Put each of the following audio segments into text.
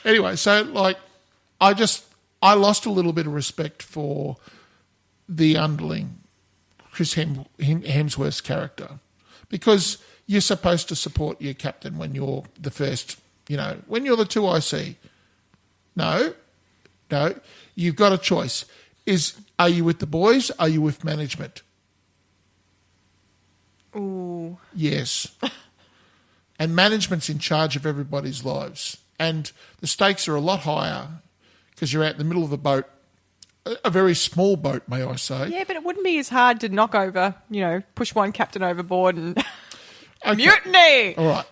Anyway, so like, I lost a little bit of respect for the underling, Chris Hemsworth's character, because you're supposed to support your captain when you're the first, when you're the 2IC. No, you've got a choice. Are you with the boys? Are you with management? Ooh. Yes. And management's in charge of everybody's lives. And the stakes are a lot higher because you're out in the middle of a boat, a very small boat, may I say. Yeah, but it wouldn't be as hard to knock over, push one captain overboard and mutiny. All right.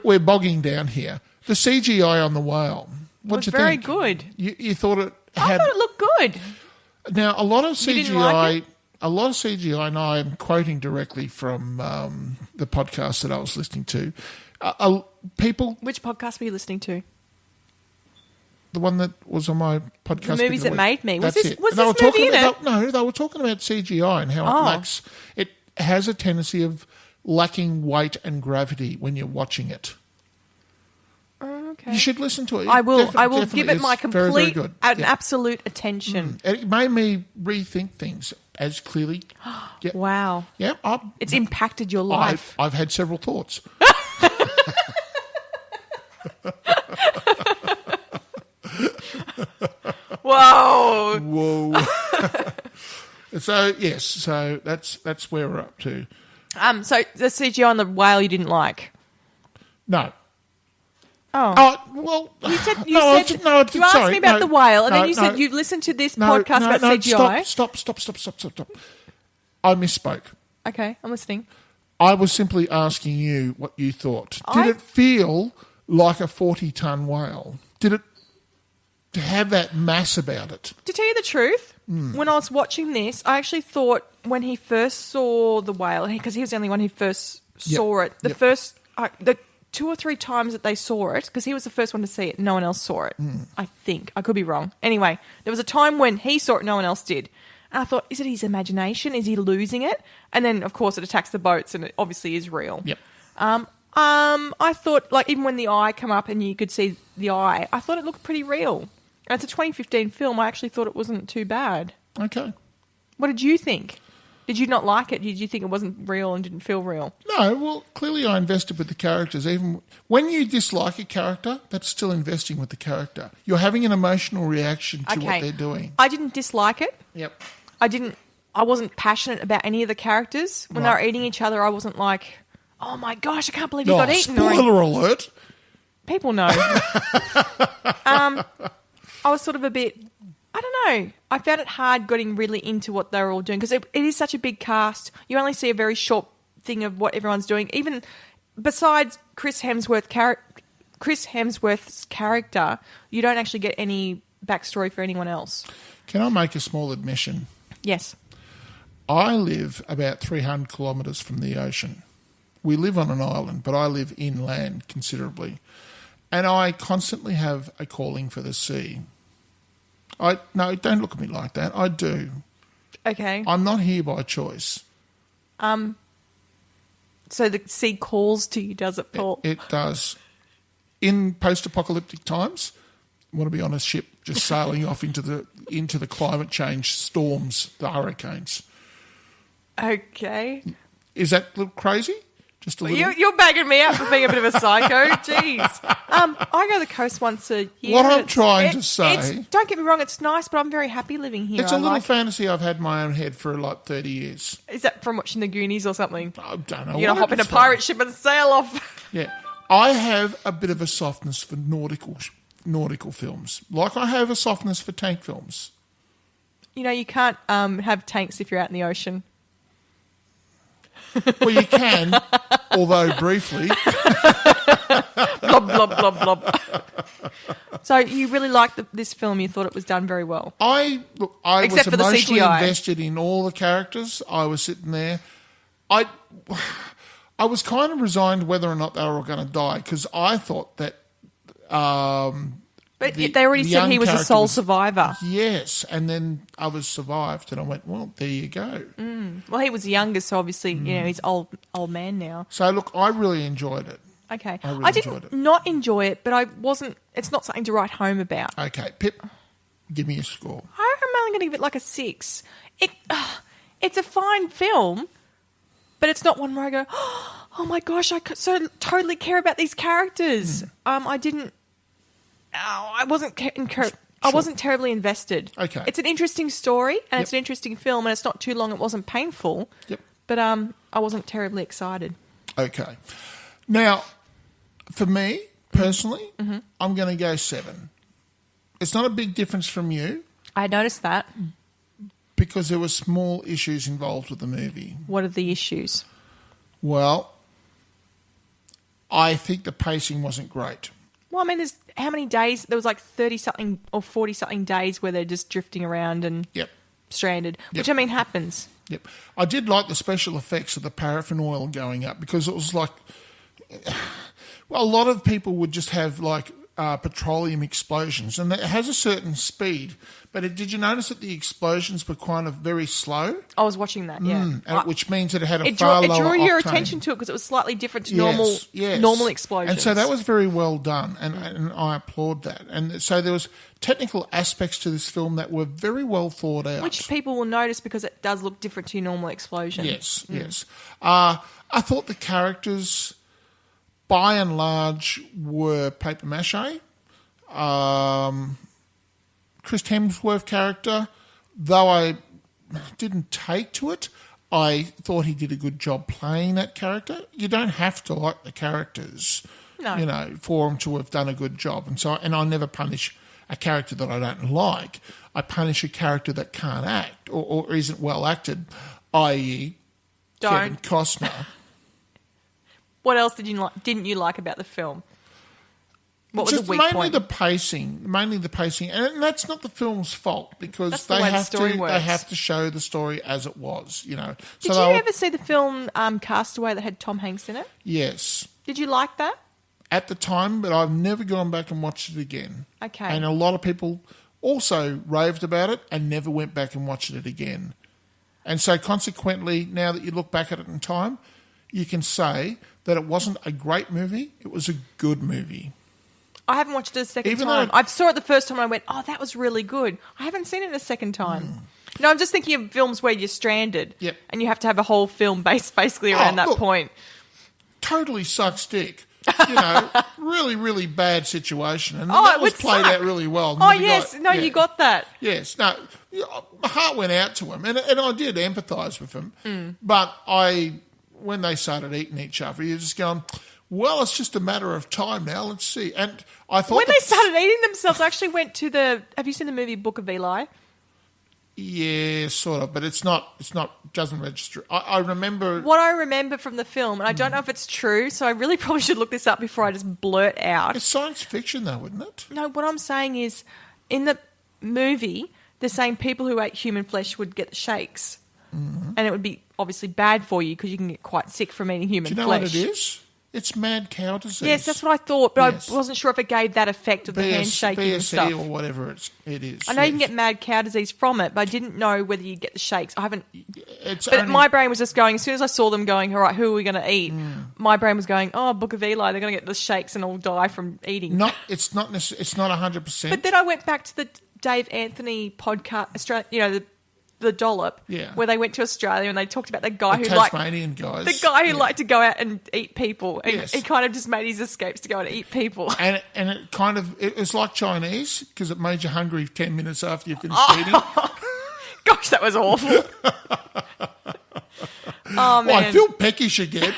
We're bogging down here. The CGI on the whale, what'd you think? Very good. You thought it had... I thought it looked good. Now, a lot of CGI... You didn't like it? A lot of CGI, and I am quoting directly from the podcast that I was listening to. People... Which podcast were you listening to? The one that was on my podcast. The movies that made me. Was this movie in it? No, they were talking about CGI and how it lacks... It has a tendency of lacking weight and gravity when you're watching it. Okay. You should listen to it. I will. I will give it my complete very, very and absolute attention. And it made me rethink things as clearly. Yeah. Wow. Yeah. It's impacted your life. I've had several thoughts. Whoa. So that's where we're up to. So the CGI on the whale you didn't like? No. Oh. Well, you asked me about the whale, and then you said you've listened to this podcast about CGI. Stop. I misspoke. Okay, I'm listening. I was simply asking you what you thought. Did it feel like a 40-ton whale? Did it have that mass about it? To tell you the truth, when I was watching this, I actually thought when he first saw the whale, because he was the only one who first saw it, the 2 or 3 times that they saw it, because he was the first one to see it, no one else saw it. I think. I could be wrong. Anyway, there was a time when he saw it, no one else did. And I thought, is it his imagination? Is he losing it? And then, of course, it attacks the boats, and it obviously is real. Yep. I thought, like, even when the eye come up and you could see the eye, I thought it looked pretty real. And it's a 2015 film. I actually thought it wasn't too bad. Okay. What did you think? Did you not like it? Did you think it wasn't real and didn't feel real? No, well, clearly I invested with the characters. Even when you dislike a character, that's still investing with the character. You're having an emotional reaction to what they're doing. I didn't dislike it. Yep. I wasn't passionate about any of the characters. When they were eating each other, I wasn't like, oh my gosh, I can't believe you got eaten. Spoiler alert. People know. I was sort of a bit... I don't know. I found it hard getting really into what they were all doing because it is such a big cast. You only see a very short thing of what everyone's doing. Even besides Chris Hemsworth's character, you don't actually get any backstory for anyone else. Can I make a small admission? Yes. I live about 300 kilometres from the ocean. We live on an island, but I live inland considerably. And I constantly have a calling for the sea. No, don't look at me like that. I do. Okay. I'm not here by choice. So the sea calls to you, does it, Paul? It does. In post-apocalyptic times, I want to be on a ship just sailing off into the climate change storms, the hurricanes. Okay. Is that a little crazy? Just a little. You're bagging me up for being a bit of a psycho. Jeez. I go to the coast once a year. What I'm trying to say... Don't get me wrong, it's nice, but I'm very happy living here. It's a little fantasy I've had in my own head for like 30 years. Is that from watching the Goonies or something? I don't know. You're going to hop in a pirate ship and sail off. Yeah. I have a bit of a softness for nautical films. Like I have a softness for tank films. You can't have tanks if you're out in the ocean. Well, you can, although briefly. Blob, blob, blob, blob. So you really liked this film. You thought it was done very well. I Except was for the emotionally CGI. invested in all the characters. I was sitting there. I was kind of resigned whether or not they were going to die because I thought that... But they already said he was a sole survivor. Yes, and then others survived, and I went, well, there you go. Well, he was the youngest, so obviously, he's old man now. So, look, I really enjoyed it. Okay. I really I enjoyed didn't it. not enjoy it, but I wasn't. It's not something to write home about. Okay, Pip, give me a score. I'm only going to give it like a 6. It's a fine film, but it's not one where I go, oh my gosh, I could so totally care about these characters. I didn't. I wasn't. I wasn't terribly invested. Okay. It's an interesting story and it's an interesting film, and it's not too long. It wasn't painful. Yep. But I wasn't terribly excited. Okay. Now, for me personally, I'm going to go 7. It's not a big difference from you I noticed that. because there were small issues involved with the movie. What are the issues? Well, I think the pacing wasn't great. Well, I mean, there's how many days? There was like 30-something or 40-something days where they're just drifting around and Yep. stranded, which, Yep. I mean, happens. Yep. I did like the special effects of the paraffin oil going up because it was like, well, a lot of people would just have like petroleum explosions, and it has a certain speed. But did you notice that the explosions were kind of very slow? I was watching that, yeah. Which means that it had a It far drew lower your octane. attention to it because it was slightly different to Yes. normal explosions. And so that was very well done, and I applaud that. And so there was technical aspects to this film that were very well thought out. Which people will notice because it does look different to your normal explosion. Yes. I thought the characters, by and large, were paper mache. Chris Hemsworth character, though I didn't take to it, I thought he did a good job playing that character. You don't have to like the characters, No. for them to have done a good job. And I never punish a character that I don't like. I punish a character that can't act or isn't well acted, i.e. Kevin Don't. Costner. What else didn't you like about the film? What was Just the weak mainly point? mainly the pacing, and that's not the film's fault because That's the they way the have story to works. they have to show the story as it was, Did So you ever see the film Castaway that had Tom Hanks in it? Yes, Did you like that? at the time, but I've never gone back and watched it again. Okay. And a lot of people also raved about it and never went back and watched it again. And so consequently, now that you look back at it in time, you can say that it wasn't a great movie, it was a good movie. I haven't watched it a second Even time. though- I saw it the first time and I went, oh, that was really good. I haven't seen it a second time. No, I'm just thinking of films where you're stranded Yep. and you have to have a whole film based basically around that look, point. Totally sucks dick. Really, really bad situation. And Oh, that it was would played suck. out really well. Oh, The yes. guy- No, yeah. you got that. Yes. No, my heart went out to him, and I did empathise with him. Hmm. But when they started eating each other, you're just going, well, it's just a matter of time now. Let's see. And I thought When they started eating themselves, I actually went to have you seen the movie Book of Eli? yeah, sort of, but it's not. Doesn't register. I remember. What I remember from the film, and I don't know if it's true, so I really probably should look this up before I just blurt out. It's science fiction, though, isn't it? No, what I'm saying is, in the movie, they're saying people who ate human flesh would get the shakes. Mm-hmm. And it would be obviously bad for you because you can get quite sick from eating human Do you know flesh. what it is? It's mad cow disease. Yes, that's what I thought, but Yes. I wasn't sure if it gave that effect of the handshaking and BSE stuff. or whatever it is. I know you can yes. get mad cow disease from it, but I didn't know whether you get the shakes. I haven't. It's But only- my brain was just going, as soon as I saw them going, all right, who are we going to eat? My brain was going, oh, Book of Eli, they're going to get the shakes and all die from eating. It's not 100%. But then I went back to the Dave Anthony podcast, Australia, the Dollop, Yeah. where they went to Australia and they talked about the guy the who liked Tasmanian guys. the guy who Yeah. liked to go out and eat people, and Yes. he kind of just made his escapes to go and eat people. And it kind of it was like Chinese because it made you hungry 10 minutes after you finished eating. Gosh, that was awful. Oh man, Well, I feel peckish again.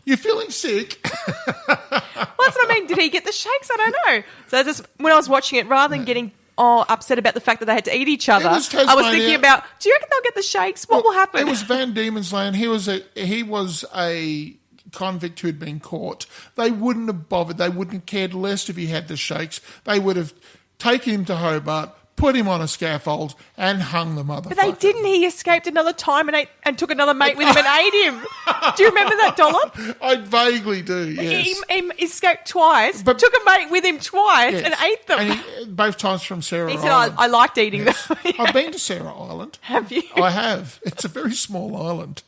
You're feeling sick. Well, that's what I mean. Did he get the shakes? I don't know. So just when I was watching it, rather than getting upset about the fact that they had to eat each other, It was I was Tasmania. thinking about, do you reckon they'll get the shakes? What will happen? It was Van Diemen's Land. He was a convict who'd been caught. They wouldn't have bothered. They wouldn't have cared less if he had the shakes. They would have taken him to Hobart, put him on a scaffold, and hung the motherfucker. But they didn't. He escaped another time and took another mate with him and ate him. Do you remember that, Dollop? I vaguely do, yes. He escaped twice, But- took a mate with him twice Yes. and ate them. And both times from Sarah He said, Island. I liked eating Yes. them. I've been to Sarah Island. Have you? I have. It's a very small island.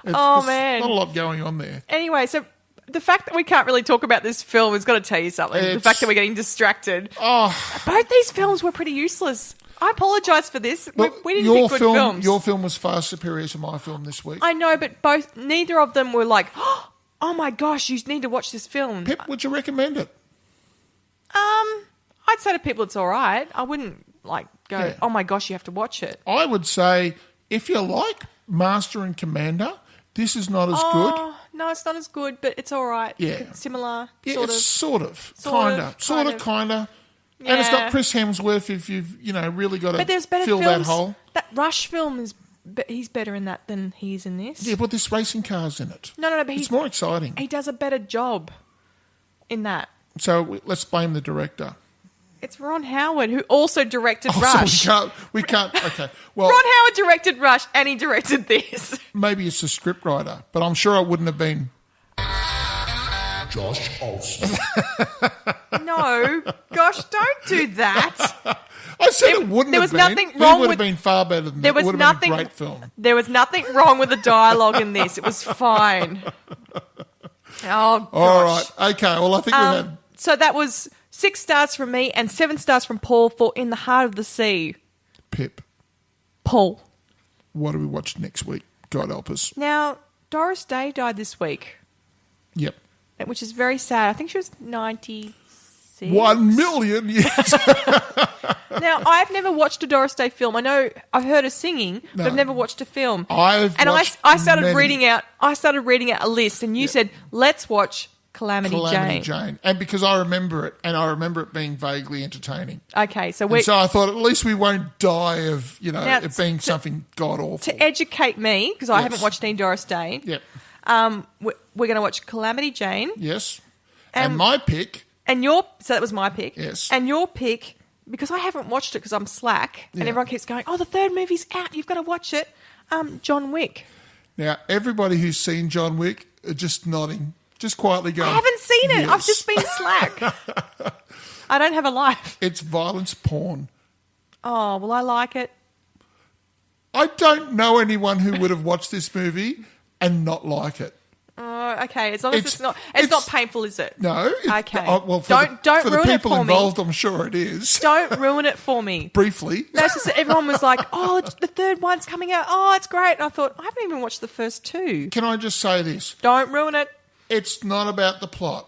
Oh, There's man. not a lot going on there. Anyway, so the fact that we can't really talk about this film has got to tell you something. The fact that we're getting distracted. Both these films were pretty useless. I apologise for this. Look, we didn't pick good films. Your film was far superior to my film this week. I know, but neither of them were like, oh my gosh, you need to watch this film. Pip, would you recommend it? I'd say to people it's all right. I wouldn't go, oh my gosh, you have to watch it. I would say if you like Master and Commander, this is not as good. No, it's not as good, but it's all right. Yeah. It's similar. Yeah, sort it's of. kind of. Yeah. And it's got Chris Hemsworth if you've, really got to But there's better fill films. that hole. That Rush film he's better in that than he is in this. Yeah, but there's racing cars in it. No, but it's more exciting. He does a better job in that. So let's blame the director. It's Ron Howard, who also directed Rush. So we can't. Okay. Well, Ron Howard directed Rush, and he directed this. Maybe it's the scriptwriter, but I'm sure it wouldn't have been Josh Olsen. No, gosh, don't do that. I said it wouldn't there have was been. nothing wrong it would with- have been far better than There that. was It would have nothing. been a great film. There was nothing wrong with the dialogue in this. It was fine. Oh, gosh. All right. Okay. Well, I think we had. So that was 6 stars from me and 7 stars from Paul for In the Heart of the Sea. Pip, Paul. what do we watch next week? God help us. Now, Doris Day died this week, Yep. which is very sad. I think she was 96. 1 million, yes. Now, I've never watched a Doris Day film. I know I've heard her singing, but I've never watched a film. I started reading out a list, and you said, "Let's watch Calamity Jane." And because I remember it, and I remember it being vaguely entertaining. Okay, so So I thought at least we won't die of, Now, it being something god-awful. to educate me, because I haven't watched any Doris Day, Yep. we're going to watch Calamity Jane. Yes. And my pick... So that was my pick. Yes. And your pick, because I haven't watched it because I'm slack, and everyone keeps going, the third movie's out, you've got to watch it, John Wick. Now, everybody who's seen John Wick are just nodding, just quietly going... I haven't seen it. Yes. I've just been slack. I don't have a life. It's violence porn. Oh, well, I like it. I don't know anyone who would have watched this movie and not like it. Okay, as long as it's not painful, is it? No. Okay. Well, don't for the ruin it people for involved, me. I'm sure it is. Don't ruin it for me. Briefly. That's just everyone was like, the third one's coming out. Oh, it's great. And I thought, I haven't even watched the first 2. Can I just say this? Don't ruin it. It's not about the plot.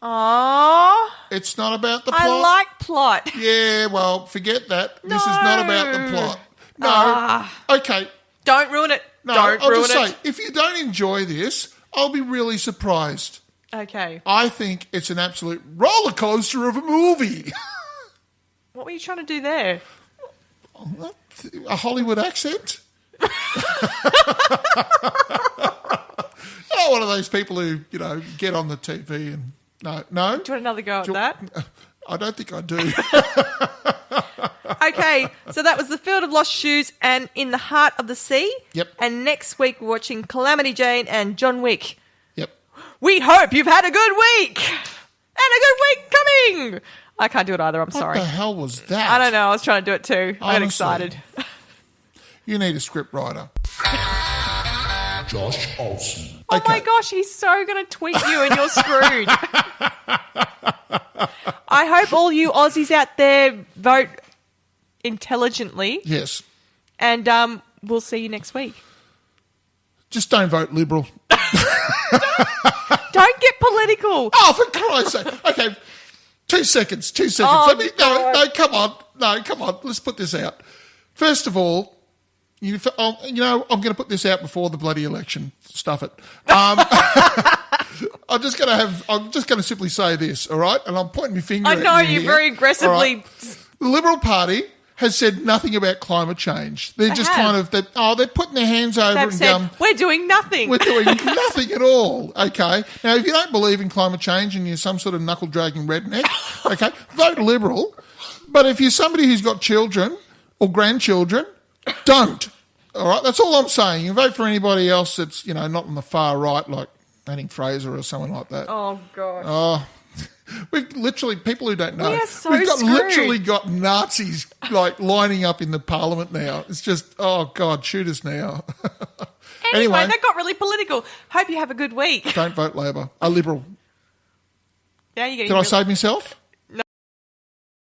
Oh, It's not about the plot. I like plot. Yeah, well, forget that. This is No. not about the plot. No. Okay. Don't ruin it. No, Don't I'll ruin just it. say, if you don't enjoy this, I'll be really surprised. Okay. I think it's an absolute roller coaster of a movie. What were you trying to do there? A Hollywood accent? One of those people who, get on the TV and... No? Do you want another go at that? I don't think I do. Okay, so that was The Field of Lost Shoes and In the Heart of the Sea. Yep. And next week we're watching Calamity Jane and John Wick. Yep. We hope you've had a good week. And a good week coming. I can't do it either, I'm sorry. What the hell was that? I don't know, I was trying to do it too. I got Honestly. excited. You need a script writer. Josh Olsen. Oh my gosh, he's so going to tweet you and you're screwed. I hope all you Aussies out there vote intelligently. Yes. And we'll see you next week. Just don't vote Liberal. Don't get political. Oh, for Christ's sake. Okay, 2 seconds. Oh, No, come on. Let's put this out. First of all, I'm going to put this out before the bloody election. Stuff it. I'm just going to simply say this, all right? And I'm pointing my finger I at know, you you're here, very aggressively... all right? The Liberal Party has said nothing about climate change. They're just have. they're putting their hands over They've and said, going... we're doing nothing. We're doing nothing at all, okay? Now, if you don't believe in climate change and you're some sort of knuckle-dragging redneck, okay, vote Liberal. But if you're somebody who's got children or grandchildren, don't. All right? That's all I'm saying. You vote for anybody else that's, not on the far right, like Manning Fraser or someone like that. Oh, gosh. We've literally, people who don't know, We are so we've screwed. literally got Nazis lining up in the parliament now. It's just, oh God, shoot us now. Anyway, that got really political. Hope you have a good week. Don't vote Labor. A Liberal. Now you're getting Did I save myself?